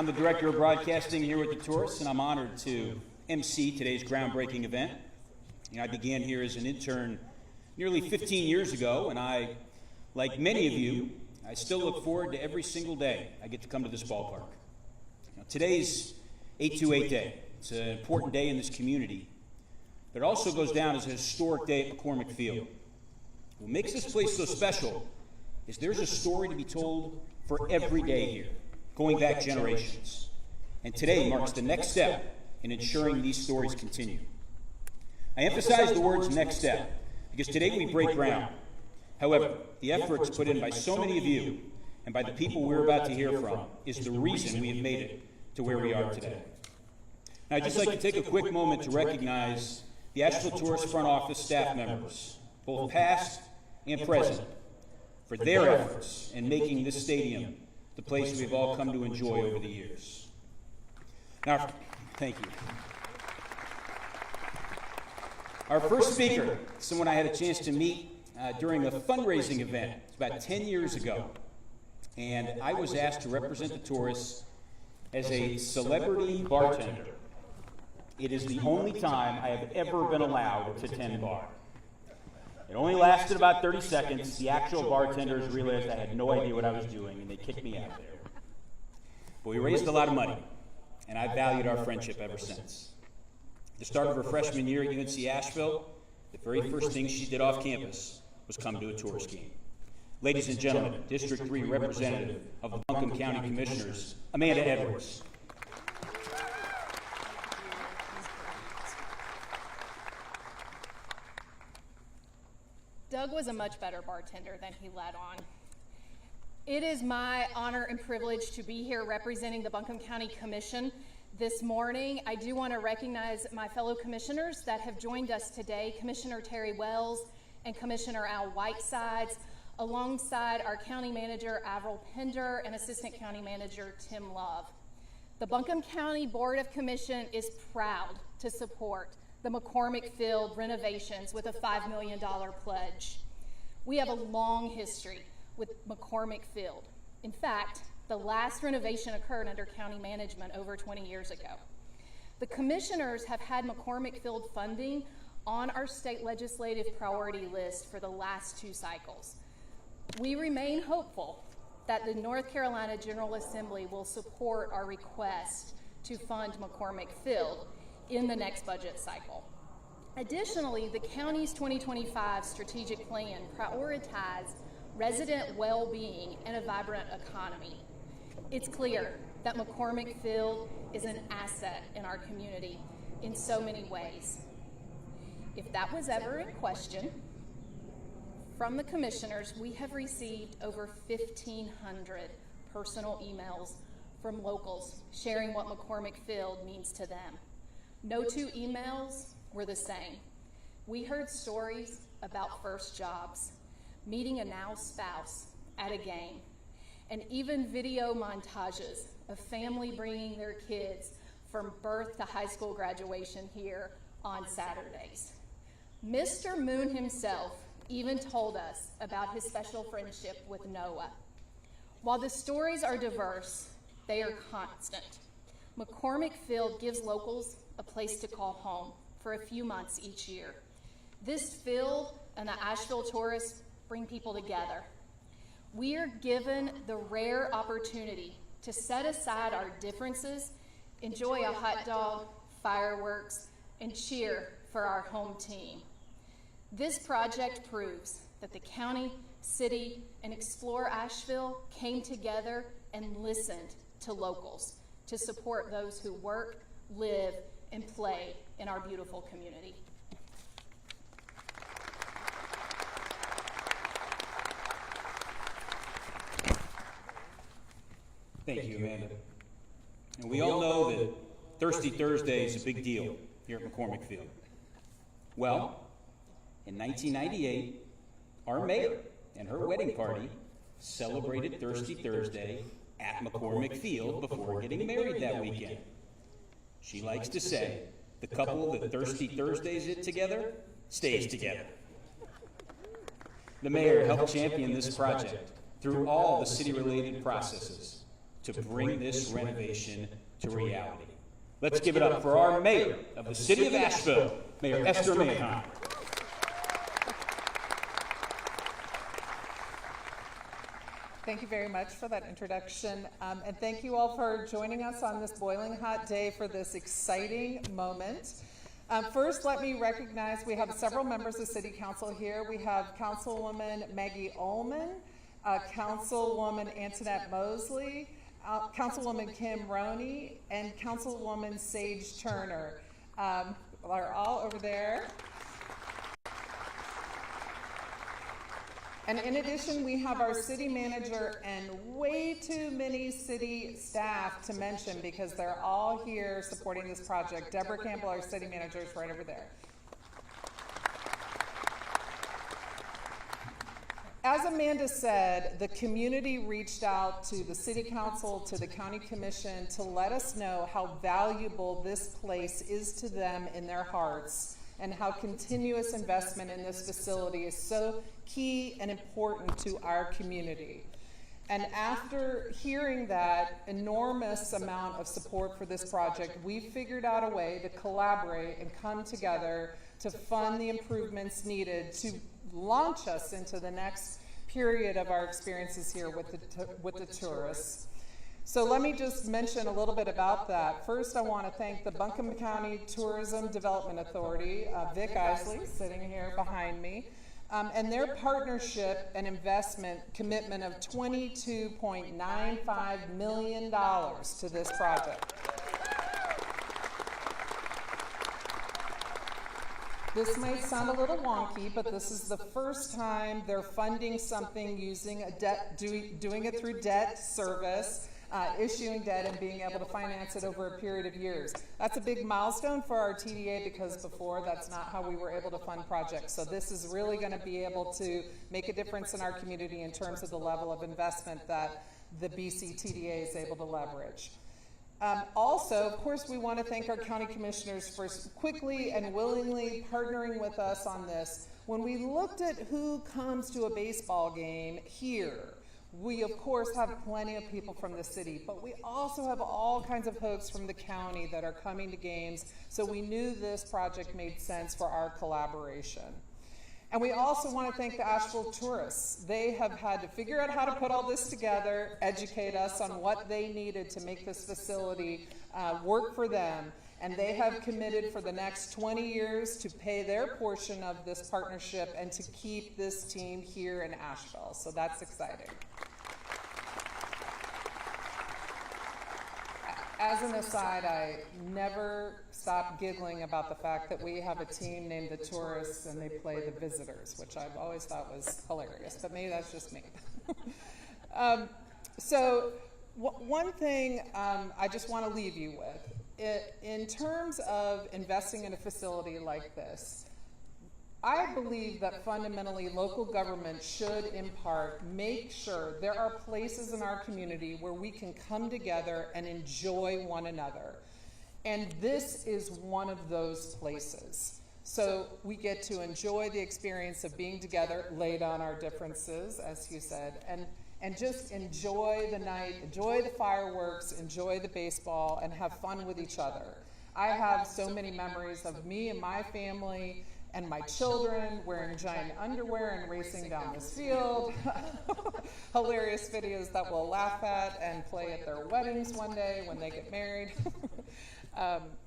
I'm the Director of Broadcasting here with the Tourists, and I'm honored to MC today's groundbreaking event. I began here as an intern nearly 15 years ago, and I, like many of you, I still look forward to every single day I get to come to this ballpark. Today's 828 Day. It's an important day in this community, but it also goes down as a historic day at McCormick Field. What makes this place so special is there's a story to be told for every day here, going back generations. And today marks the next step in ensuring these stories continue. I emphasize the words next step because today we break ground. However, the efforts put in by so many of you and by the people we're about to hear from is the reason we have made it to where we are today. Now, I'd just like to take a quick moment to recognize the Asheville Tourist Front Office staff members, both past and present, for their efforts in making this stadium the place we've all come to enjoy over the years. Now, thank you. Our first speaker, someone I had a chance to meet during a fundraising event about 10 years ago, and I was asked to represent the tourists as a celebrity bartender. It is the only time I have ever been allowed to tend bar. It only lasted about 30 seconds. The actual bartenders realized I had no idea what I was doing, and they kicked me out of there. But we raised a lot of money, and I've valued our friendship ever since. At the start of her freshman year at UNC Asheville, the very first thing she did off campus was come to a tourist game. Ladies and gentlemen, District 3 representative of the Buncombe County Commissioners, Amanda Edwards. Doug was a much better bartender than he let on. It is my honor and privilege to be here representing the Buncombe County Commission this morning. I do want to recognize my fellow commissioners that have joined us today, Commissioner Terry Wells and Commissioner Al Whitesides, alongside our County Manager Avril Pender and Assistant County Manager Tim Love. The Buncombe County Board of Commission is proud to support the McCormick Field renovations with a $5 million pledge. We have a long history with McCormick Field. In fact, the last renovation occurred under county management over 20 years ago. The commissioners have had McCormick Field funding on our state legislative priority list for the last 2 cycles. We remain hopeful that the North Carolina General Assembly will support our request to fund McCormick Field in the next budget cycle. Additionally, the county's 2025 strategic plan prioritized resident well-being and a vibrant economy. It's clear that McCormick Field is an asset in our community in so many ways. If that was ever in question, from the commissioners, we have received over 1,500 personal emails from locals sharing what McCormick Field means to them. No 2 emails were the same. We heard stories about first jobs, meeting a now spouse at a game, and even video montages of family bringing their kids from birth to high school graduation here on Saturdays. Mr. Moon himself even told us about his special friendship with Noah. While the stories are diverse, they are constant. McCormick Field gives locals a place to call home for a few months each year. This field and the Asheville tourists bring people together. We are given the rare opportunity to set aside our differences, enjoy a hot dog, fireworks, and cheer for our home team. This project proves that the county, city, and Explore Asheville came together and listened to locals to support those who work, live, and play in our beautiful community. Thank you, Amanda. And we all know that Thirsty Thursday is a big deal here at McCormick Field. Well, in 1998, our mayor and her wedding party celebrated Thirsty Thursday at McCormick Field before getting married that weekend. She likes to say, the couple that Thirsty Thursdays it together stays together. The mayor helped champion this project through all the city-related processes, to bring this renovation to reality. Let's give it up for our mayor of the city of Asheville, Mayor Esther Mayheim. Thank you very much for that introduction, and thank you all for joining us on this boiling hot day for this exciting moment. First, let me recognize we have several members of City Council here. We have Councilwoman Maggie Ullman, Councilwoman Antoinette Mosley, Councilwoman Kim Roney, and Councilwoman Sage Turner. Are all over there. And in addition, we have our city manager and way too many city staff to mention because they're all here supporting this project. Deborah Campbell, our city manager, is right over there. As Amanda said, the community reached out to the City Council, to the County Commission to let us know how valuable this place is to them in their hearts and how continuous investment in this facility is so key and important to our community. And after hearing that enormous amount of support for this project, we figured out a way to collaborate and come together to fund the improvements needed to launch us into the next period of our experiences here with the tourists. So let me just mention a little bit about that. First, I want to thank the Buncombe County Tourism Development Authority, Vic Isley, sitting here behind me, and their partnership and investment commitment of $22.95 million to this project. This might sound a little wonky, but this is the first time they're funding something using a debt, doing it through debt service, issuing debt and being able to finance it over a period of years. That's a big milestone for our TDA because before that's not how we were able to fund projects. So this is really going to be able to make a difference in our community in terms of the level of investment that the BC TDA is able to leverage. Also, of course, we want to thank our county commissioners for quickly and willingly partnering with us on this. When we looked at who comes to a baseball game here, we of course have plenty of people from the city, but we also have all kinds of folks from the county that are coming to games, so we knew this project made sense for our collaboration. And we also want to thank the Asheville tourists. They have had to figure out how to put all this together, educate us on what they needed to make this facility work for them. And they have committed for the next 20 years to pay their portion of this partnership and to keep this team here in Asheville. So that's exciting. As an aside, I never stop giggling about the fact that we have a team named the Tourists and they play the Visitors, which I've always thought was hilarious, but maybe that's just me. One thing I just want to leave you with, in terms of investing in a facility like this, I believe that fundamentally local government should, in part, make sure there are places in our community where we can come together and enjoy one another. And this is one of those places. So we get to enjoy the experience of being together, lay down our differences, as you said, and just enjoy the night, enjoy the fireworks, enjoy the baseball, and have fun with each other. I have so many memories of me and my family and my children wearing giant underwear and racing down this field. Hilarious videos that we'll laugh at and play at their weddings one day when they get married.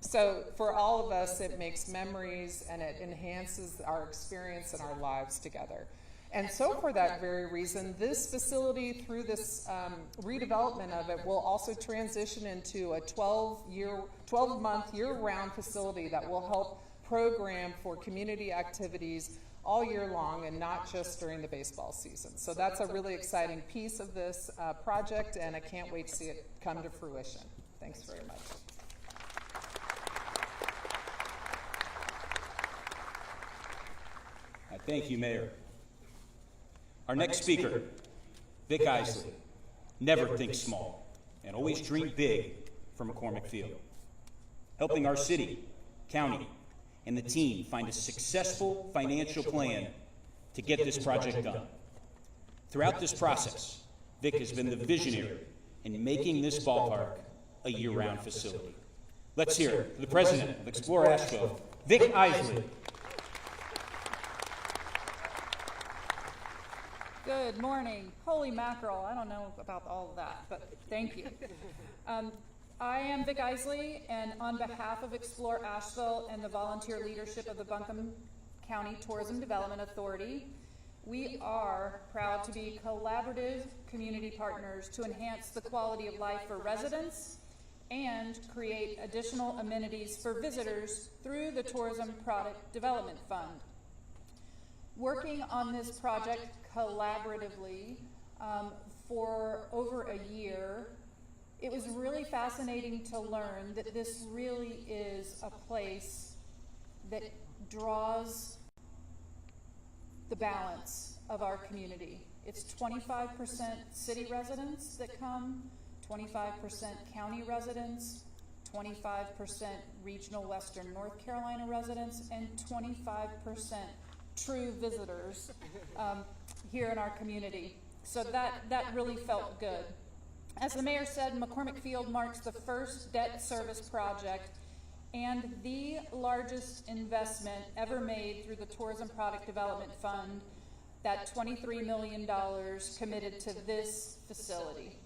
So for all of us, it makes memories and it enhances our experience and our lives together. And so for that very reason, this facility, through this redevelopment of it, will also transition into a 12-month year-round facility that will help program for community activities all year long and not just during the baseball season. So that's a really exciting piece of this project, and I can't wait to see it come to fruition. Thanks very much. Thank you, Mayor. Our next speaker, Vic Isley. Never think small and always dream big for McCormick Field. Helping our city, county, and the team find a successful financial plan to get this project done. Throughout this process, Vic has been the visionary in making this ballpark a year-round facility. Let's hear it for the president of Explore Asheville, Vic Isley. Good morning. Holy mackerel. I don't know about all of that, but thank you. I am Vic Isley, and on behalf of Explore Asheville and the volunteer leadership of the Buncombe County Tourism Development Authority, we are proud to be collaborative community partners to enhance the quality of life for residents and create additional amenities for visitors through the Tourism Product Development Fund. Working on this project collaboratively for over a year, it was really fascinating to learn that this really is a place that draws the balance of our community. It's 25% city residents that come, 25% county residents, 25% regional Western North Carolina residents, and 25% true visitors here in our community. So that really felt good. As the mayor said, McCormick Field marks the first debt service project and the largest investment ever made through the Tourism Product Development Fund, that $23 million committed to this facility.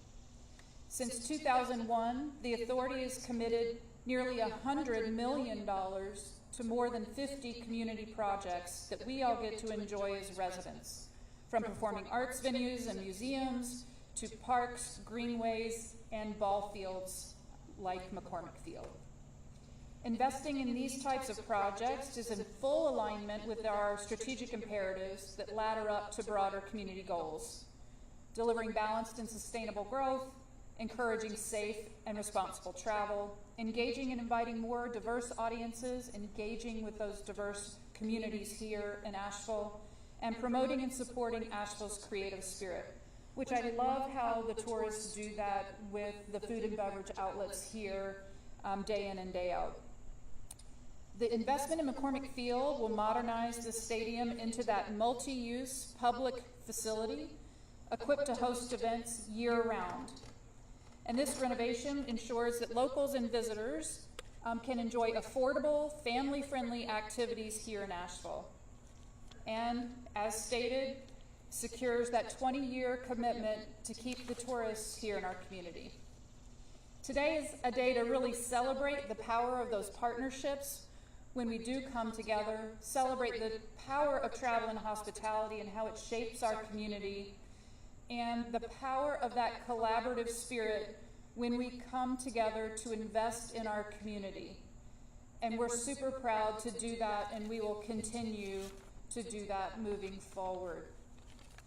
Since 2001, the authority has committed nearly $100 million to more than 50 community projects that we all get to enjoy as residents, from performing arts venues and museums to parks, greenways, and ball fields like McCormick Field. Investing in these types of projects is in full alignment with our strategic imperatives that ladder up to broader community goals, delivering balanced and sustainable growth, encouraging safe and responsible travel, engaging and inviting more diverse audiences, engaging with those diverse communities here in Asheville, and promoting and supporting Asheville's creative spirit, which I love how the tourists do that with the food and beverage outlets here day in and day out. The investment in McCormick Field will modernize the stadium into that multi-use public facility equipped to host events year-round. And this renovation ensures that locals and visitors can enjoy affordable, family-friendly activities here in Asheville. And, as stated, secures that 20-year commitment to keep the tourists here in our community. Today is a day to really celebrate the power of those partnerships when we do come together, celebrate the power of travel and hospitality and how it shapes our community, and the power of that collaborative spirit when we come together to invest in our community. And we're super proud to do that, and we will continue to do that moving forward.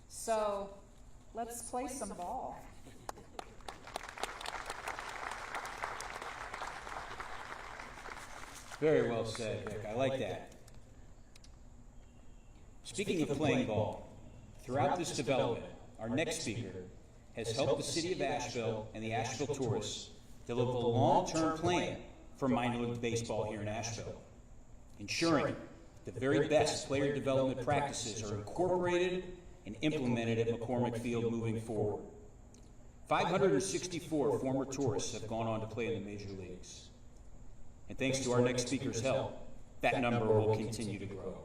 So let's play some ball. Very well said, Vic. I like that. Speaking of playing ball, throughout this development, our next speaker has helped the city of Asheville and the Asheville tourists develop a long-term plan for minor league baseball here in Asheville, ensuring the very best player development practices are incorporated and implemented at McCormick Field moving forward. 564 former tourists have gone on to play in the major leagues. And thanks to our next speaker's help, that number will continue to grow.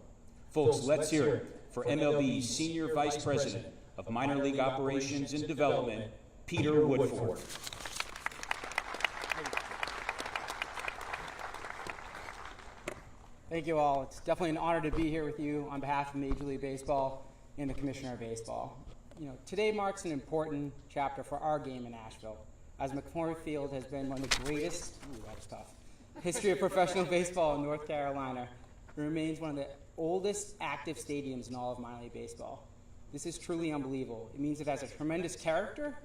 Folks, let's hear it for MLB's Senior Vice President of Minor League Operations and Development, Peter Woodford. Thank you all. It's definitely an honor to be here with you on behalf of Major League Baseball and the Commissioner of Baseball. Today marks an important chapter for our game in Asheville, as McCormick Field has been one of the greatest, that is tough, history of professional baseball in North Carolina. It remains one of the oldest active stadiums in all of minor league baseball. This is truly unbelievable. It means it has a tremendous character,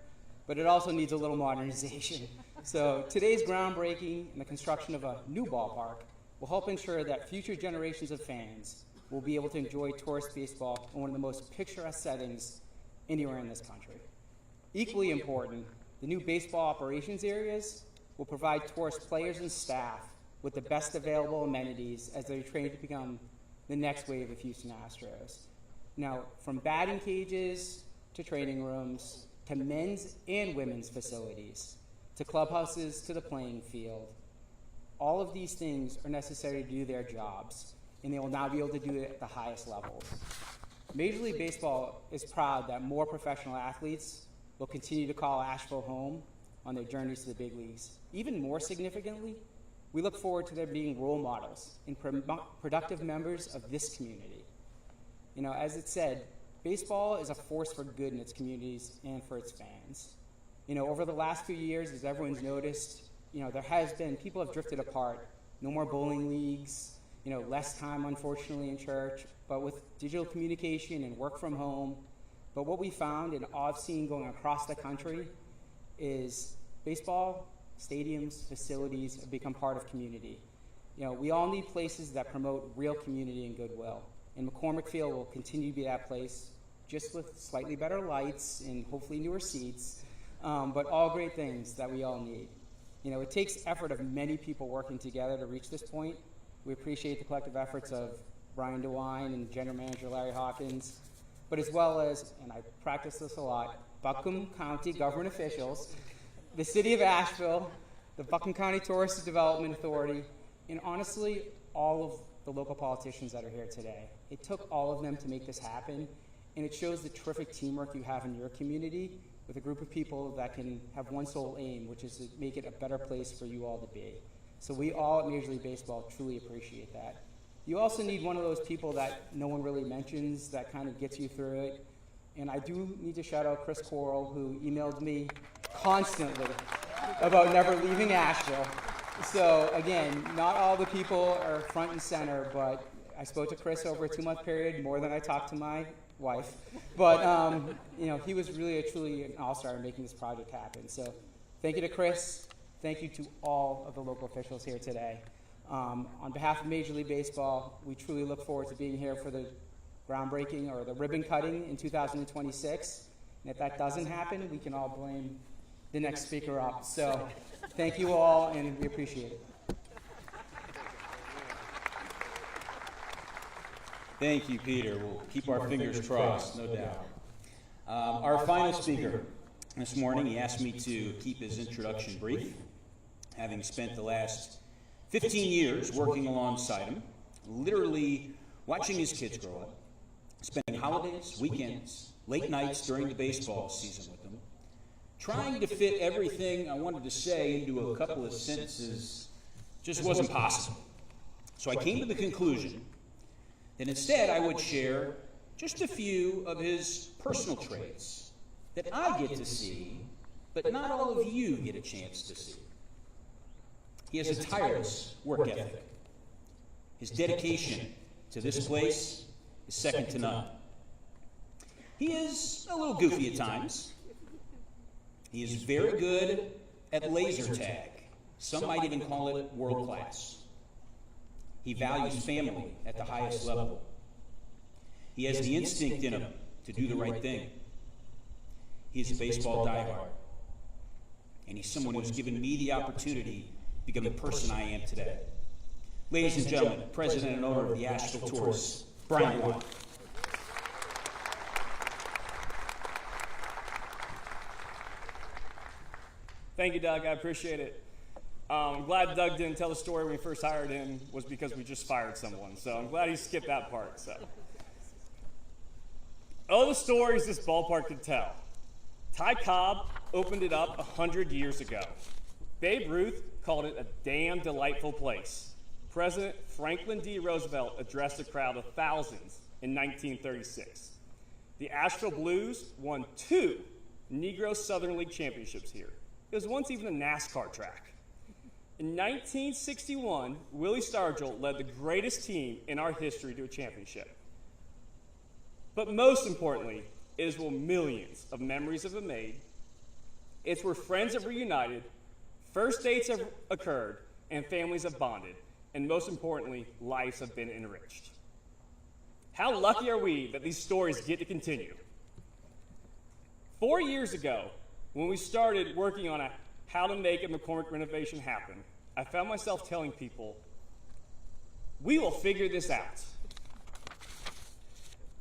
but it also needs a little modernization. So today's groundbreaking and the construction of a new ballpark will help ensure that future generations of fans will be able to enjoy tourist baseball in one of the most picturesque settings anywhere in this country. Equally important, the new baseball operations areas will provide tourist players and staff with the best available amenities as they train to become the next wave of Houston Astros. Now, from batting cages to training rooms to men's and women's facilities, to clubhouses, to the playing field. All of these things are necessary to do their jobs, and they will now be able to do it at the highest levels. Major League Baseball is proud that more professional athletes will continue to call Asheville home on their journeys to the big leagues. Even more significantly, we look forward to their being role models and productive members of this community. You know, as it said, baseball is a force for good in its communities and for its fans. You know, over the last few years, as everyone's noticed, you know, there has been, people have drifted apart. No more bowling leagues, you know, less time, unfortunately, in church, but with digital communication and work from home. But what we found, and I've seen going across the country, is baseball, stadiums, facilities have become part of community. You know, we all need places that promote real community and goodwill. And McCormick Field will continue to be that place, just with slightly better lights and hopefully newer seats, but all great things that we all need. You know, it takes effort of many people working together to reach this point. We appreciate the collective efforts of Brian DeWine and General Manager Larry Hawkins, but as well as, and I practice this a lot, Buncombe County government officials, the City of Asheville, the Buncombe County Tourist Development Authority, and honestly, all of the local politicians that are here today. It took all of them to make this happen, and it shows the terrific teamwork you have in your community with a group of people that can have one sole aim, which is to make it a better place for you all to be. So we all at Major League Baseball truly appreciate that. You also need one of those people that no one really mentions that kind of gets you through it. And I do need to shout out Chris Coral, who emailed me constantly about never leaving Asheville. So again, not all the people are front and center, but I spoke to Chris over a 2-month period, more than I talked to my wife. But you know, he was really truly an all-star in making this project happen. So thank you to Chris. Thank you to all of the local officials here today. On behalf of Major League Baseball, we truly look forward to being here for the groundbreaking or the ribbon cutting in 2026. And if that doesn't happen, we can all blame the next speaker up. So thank you all, and we appreciate it. Thank you, Peter. We'll keep our fingers crossed, no doubt. Our final speaker this morning, he asked me to keep his introduction brief, having spent the last 15 years working alongside him, literally watching his kids grow up, spending holidays, weekends, late nights during the baseball season with them, trying to fit everything I wanted to say into a couple of sentences just wasn't possible. So I came to the conclusion that instead I would share just a few of his personal traits that I get to see, but not all of you get a chance to see. He has a tireless work ethic. His dedication to this place is second to none. He is a little goofy at times. He is very good at laser tag. Some might even call it world class. He values family at the highest level. He has the instinct in him to do the right thing. He is a baseball diehard. And he's someone who's given me the opportunity to become the person I am today. Ladies and gentlemen, President and owner of the Asheville Tourists, Brian DeWine. Thank you, Doug. I appreciate it. I'm glad Doug didn't tell the story when we first hired him was because we just fired someone. So I'm glad he skipped that part. So, all the stories this ballpark could tell. Ty Cobb opened it up 100 years ago. Babe Ruth called it a damn delightful place. President Franklin D. Roosevelt addressed a crowd of thousands in 1936. The Asheville Blues won 2 Negro Southern League championships here. It was once even a NASCAR track. In 1961, Willie Stargell led the greatest team in our history to a championship. But most importantly, it is where millions of memories have been made. It's where friends have reunited, first dates have occurred, and families have bonded. And most importantly, lives have been enriched. How lucky are we that these stories get to continue? 4 years ago, when we started working on how to make a McCormick renovation happen, I found myself telling people, we will figure this out.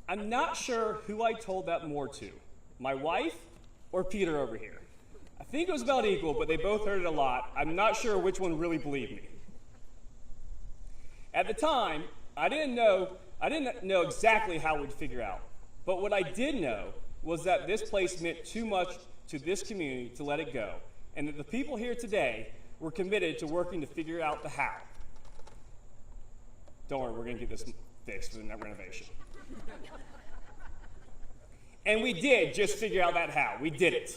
I'm not sure who I told that more to, my wife or Peter over here. I think it was about equal, but they both heard it a lot. I'm not sure which one really believed me. At the time, I didn't know exactly how we'd figure out. But what I did know was that this place meant too much to this community to let it go, and that the people here today were committed to working to figure out the how. Don't worry, we're going to get this fixed for the renovation. And we did just figure out that how. We did it.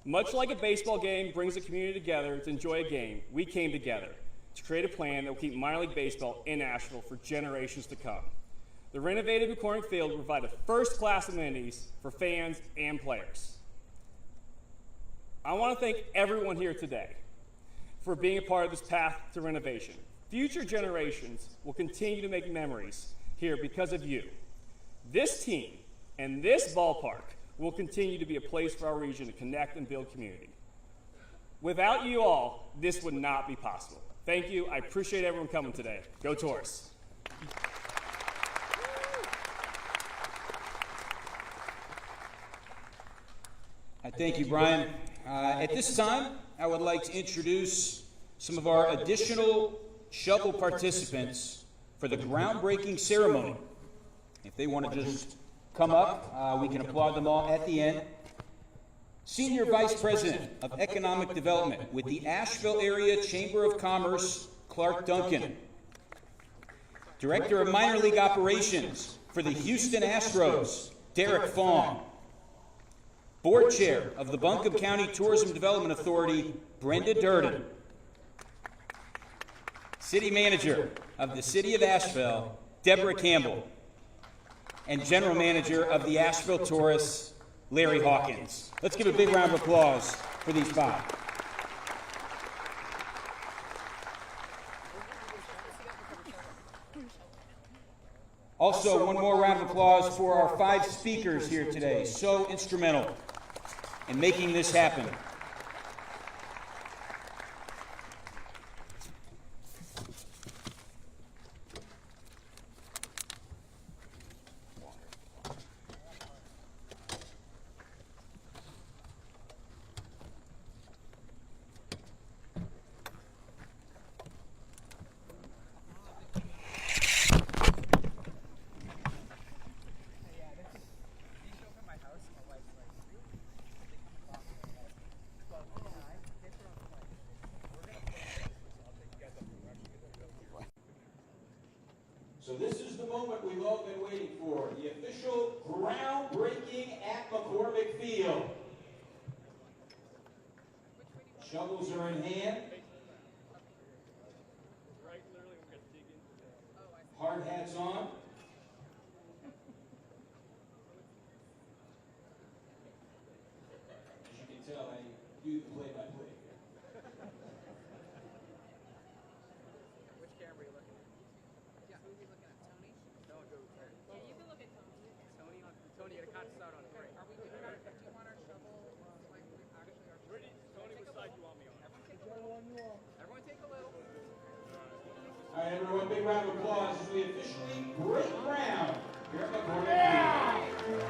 Much like a baseball game brings a community together to enjoy a game, we came together to create a plan that will keep minor league baseball in Asheville for generations to come. The renovated McCormick Field will provide a first-class amenities for fans and players. I want to thank everyone here today for being a part of this path to renovation. Future generations will continue to make memories here because of you. This team and this ballpark will continue to be a place for our region to connect and build community. Without you all, this would not be possible. Thank you. I appreciate everyone coming today. Go Taurus. Thank you, Brian. At this time, I would like to introduce some of our additional shovel participants for the groundbreaking ceremony. If they want to just come up, we can applaud them all at the end. Senior Vice President of Economic Development with the Asheville Area Chamber of Commerce, Clark Duncan. Director of Minor League Operations for the Houston Astros, Derek Fong. Board Chair of the Buncombe County Tourism Development Authority, Brenda Durden. City Manager of the City of Asheville, Deborah Campbell. And General Manager of the Asheville Taurus, Larry Hawkins. Let's give a big round of applause for these five. Also, one more round of applause for our five speakers here today, so instrumental in making this happen. So this is the moment we've all been waiting for, the official groundbreaking at McCormick Field. Shovels are in hand. Hard hats on. As you can tell, I do the play-by-play. All right, everyone, big round of applause as we officially break ground here at McCormick Field.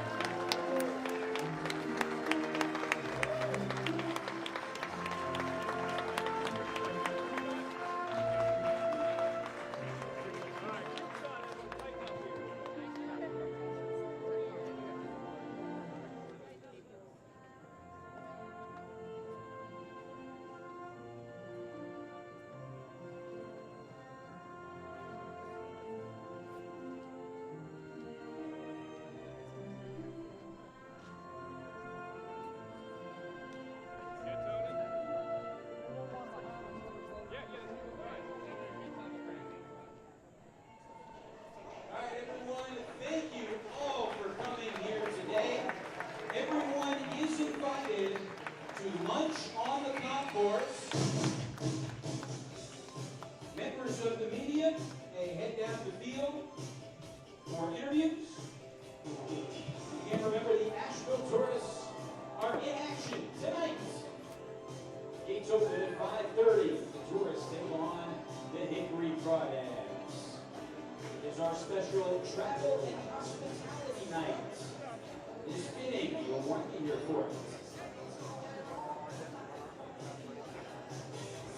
Members of the media may head down to the field for interviews. And remember, the Asheville Taurus are in action tonight. Gates open at 5:30. The Taurus take on the Hickory Crawdads. It is our special travel and hospitality night. It is fitting the one in your court.